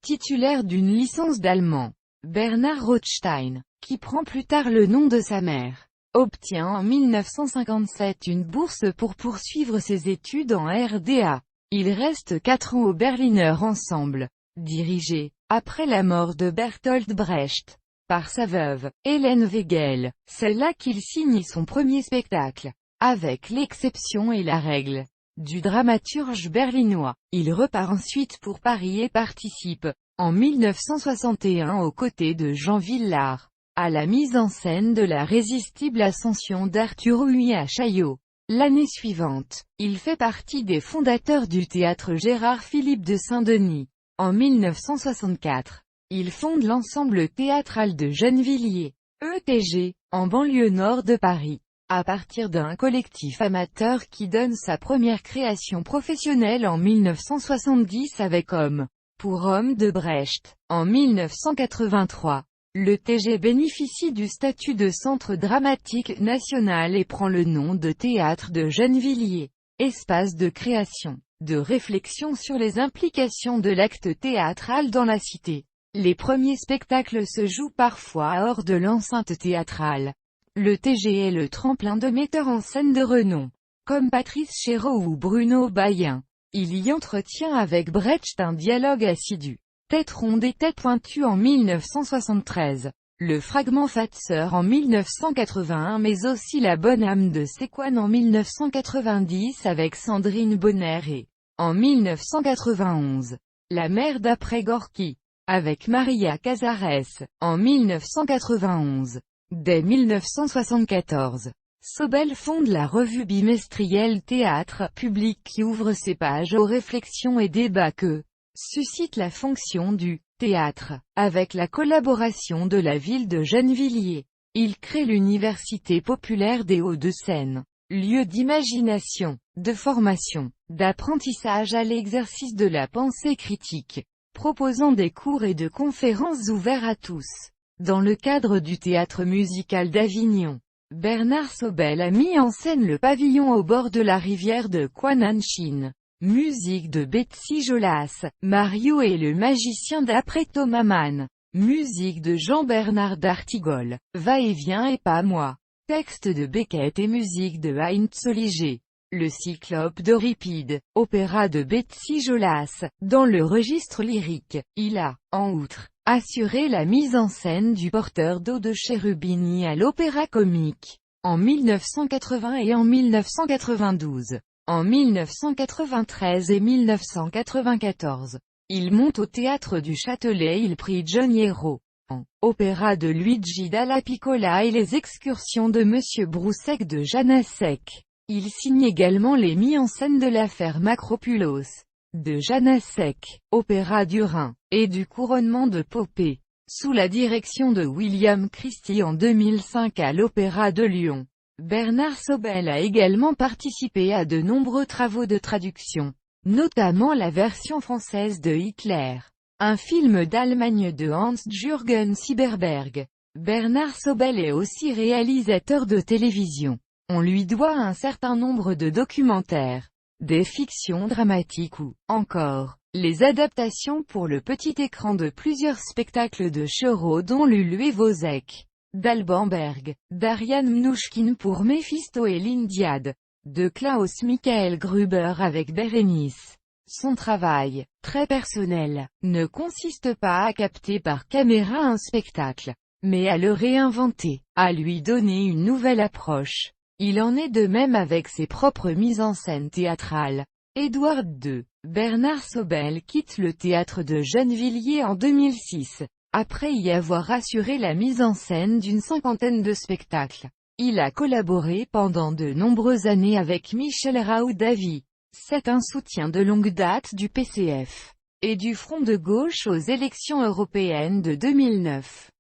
Titulaire d'une licence d'allemand, Bernard Rothstein, qui prend plus tard le nom de sa mère, obtient en 1957 une bourse pour poursuivre ses études en RDA. Il reste 4 ans au Berliner Ensemble, dirigé, après la mort de Bertolt Brecht, par sa veuve, Hélène Weigel. C'est là qu'il signe son premier spectacle, avec l'exception et la règle, du dramaturge berlinois. Il repart ensuite pour Paris et participe, en 1961 aux côtés de Jean Vilar, à la mise en scène de la résistible ascension d'Arthur Huy à Chaillot. L'année suivante, il fait partie des fondateurs du théâtre Gérard-Philipe de Saint-Denis. En 1964, il fonde l'ensemble théâtral de Gennevilliers, ETG, en banlieue nord de Paris, à partir d'un collectif amateur qui donne sa première création professionnelle en 1970 avec Homme pour Homme de Brecht. En 1983, le TG bénéficie du statut de centre dramatique national et prend le nom de Théâtre de Gennevilliers, espace de création, de réflexion sur les implications de l'acte théâtral dans la cité. Les premiers spectacles se jouent parfois hors de l'enceinte théâtrale. Le TG est le tremplin de metteurs en scène de renom, comme Patrice Chéreau ou Bruno Bayen. Il y entretient avec Brecht un dialogue assidu. Tête ronde et tête pointue en 1973, le fragment Fatser en 1981 mais aussi La bonne âme de Séquane en 1990 avec Sandrine Bonner et, en 1991, La mère d'après Gorky, avec Maria Casares, en 1991. Dès 1974, Sobel fonde la revue bimestrielle Théâtre Public qui ouvre ses pages aux réflexions et débats que suscite la fonction du théâtre, avec la collaboration de la ville de Gennevilliers. Il crée l'Université populaire des Hauts-de-Seine, lieu d'imagination, de formation, d'apprentissage à l'exercice de la pensée critique, proposant des cours et de conférences ouverts à tous. Dans le cadre du théâtre musical d'Avignon, Bernard Sobel a mis en scène le pavillon au bord de la rivière de Quananchin. Musique de Betsy Jolas, Mario et le magicien d'après Thomas Mann. Musique de Jean-Bernard d'Artigol, Va-et-vient et pas moi. Texte de Beckett et musique de Heinz Soliger. Le Cyclope d'Euripide, opéra de Betsy Jolas. Dans le registre lyrique, il a, en outre, assuré la mise en scène du Porteur d'eau de Cherubini à l'Opéra Comique, en 1980 et en 1992. En 1993 et 1994, il monte au Théâtre du Châtelet. Il prit John Hierro, en opéra de Luigi Dalla Piccola et les excursions de Monsieur Broussec de Janacek. Il signe également les mis en scène de l'affaire Macropulos, de Janacek, opéra du Rhin, et du couronnement de Popée, sous la direction de William Christie en 2005 à l'Opéra de Lyon. Bernard Sobel a également participé à de nombreux travaux de traduction, notamment la version française de Hitler, un film d'Allemagne de Hans-Jürgen Sieberberg. Bernard Sobel est aussi réalisateur de télévision. On lui doit un certain nombre de documentaires, des fictions dramatiques ou, encore, les adaptations pour le petit écran de plusieurs spectacles de Chereau dont Lulu et Vosek, d'Alban Berg, d'Ariane Mnouchkine pour Méphisto et l'Indiade, de Klaus Michael Gruber avec Bérénice. Son travail, très personnel, ne consiste pas à capter par caméra un spectacle, mais à le réinventer, à lui donner une nouvelle approche. Il en est de même avec ses propres mises en scène théâtrales. Édouard II. Bernard Sobel quitte le théâtre de Gennevilliers en 2006, après y avoir assuré la mise en scène d'une cinquantaine de spectacles. Il a collaboré pendant de nombreuses années avec Michel Raoult-Davy. C'est un soutien de longue date du PCF et du Front de gauche aux élections européennes de 2009.